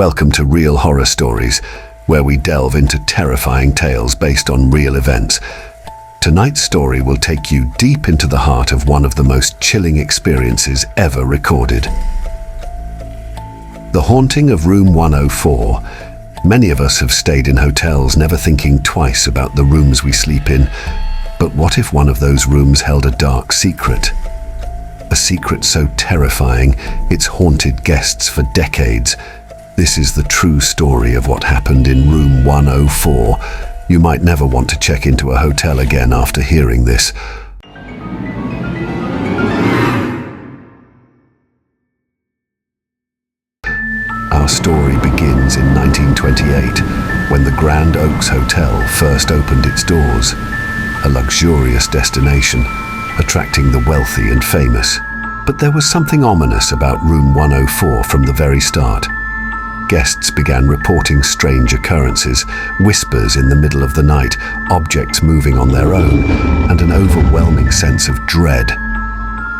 Welcome to Real Horror Stories, where we delve into terrifying tales based on real events. Tonight's story will take you deep into the heart of one of the most chilling experiences ever recorded. The haunting of Room 104. Many of us have stayed in hotels never thinking twice about the rooms we sleep in. But what if one of those rooms held a dark secret? A secret so terrifying, it's haunted guests for decades. This is the true story of what happened in Room 104. You might never want to check into a hotel again after hearing this. Our story begins in 1928, when the Grand Hotel first opened its doors. A luxurious destination, attracting the wealthy and famous. But there was something ominous about Room 104 from the very start. Guests began reporting strange occurrences, whispers in the middle of the night, objects moving on their own, and an overwhelming sense of dread.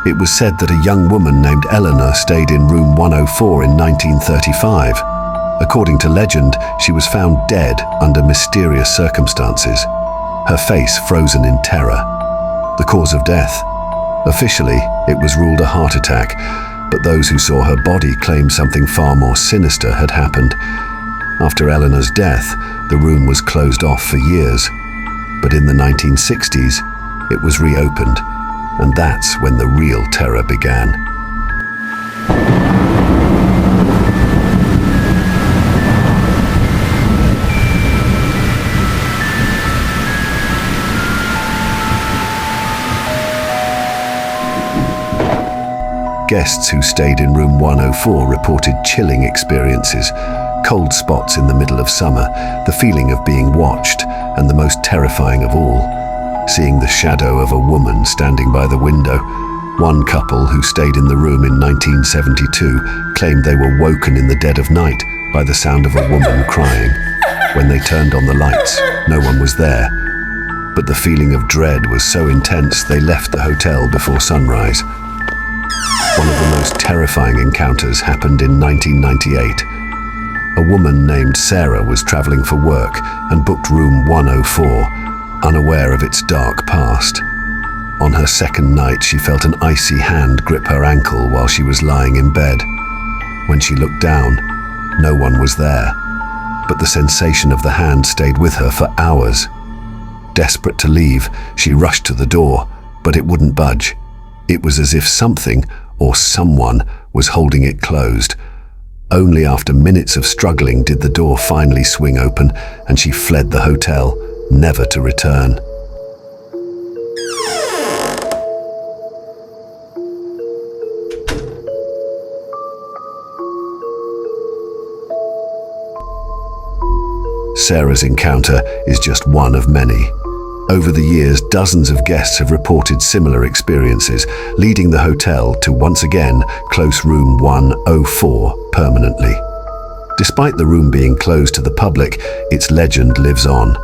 It was said that a young woman named Eleanor stayed in Room 104 in 1935. According to legend, she was found dead under mysterious circumstances, her face frozen in terror. The cause of death? Officially, it was ruled a heart attack, but those who saw her body claimed something far more sinister had happened. After Eleanor's death, the room was closed off for years. But in the 1960s, it was reopened, and that's when the real terror began. Guests who stayed in Room 104 reported chilling experiences, cold spots in the middle of summer, the feeling of being watched, and the most terrifying of all, seeing the shadow of a woman standing by the window. One couple who stayed in the room in 1972 claimed they were woken in the dead of night by the sound of a woman crying. When they turned on the lights, no one was there. But the feeling of dread was so intense they left the hotel before sunrise. One of the most terrifying encounters happened in 1998. A woman named Sarah was traveling for work and booked Room 104, unaware of its dark past. On her second night, she felt an icy hand grip her ankle while she was lying in bed. When she looked down, no one was there, but the sensation of the hand stayed with her for hours. Desperate to leave, she rushed to the door, but it wouldn't budge. It was as if something or someone was holding it closed. Only after minutes of struggling did the door finally swing open, and she fled the hotel, never to return. Sarah's encounter is just one of many. Over the years, dozens of guests have reported similar experiences, leading the hotel to once again close Room 104 permanently. Despite the room being closed to the public, its legend lives on.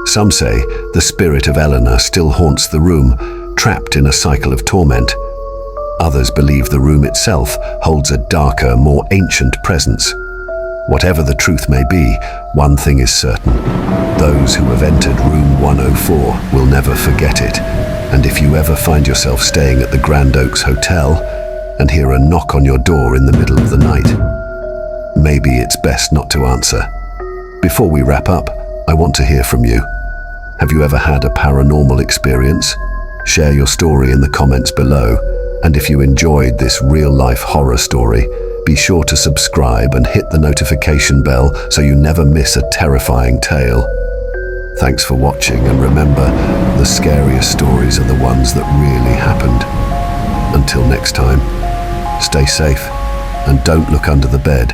Some say the spirit of Eleanor still haunts the room, trapped in a cycle of torment. Others believe the room itself holds a darker, more ancient presence. Whatever the truth may be, one thing is certain. Those who have entered Room 104 will never forget it. And if you ever find yourself staying at the Grand Oaks Hotel and hear a knock on your door in the middle of the night, maybe it's best not to answer. Before we wrap up, I want to hear from you. Have you ever had a paranormal experience? Share your story in the comments below. And if you enjoyed this real-life horror story, be sure to subscribe and hit the notification bell so you never miss a terrifying tale. Thanks for watching, and remember, the scariest stories are the ones that really happened. Until next time, stay safe and don't look under the bed.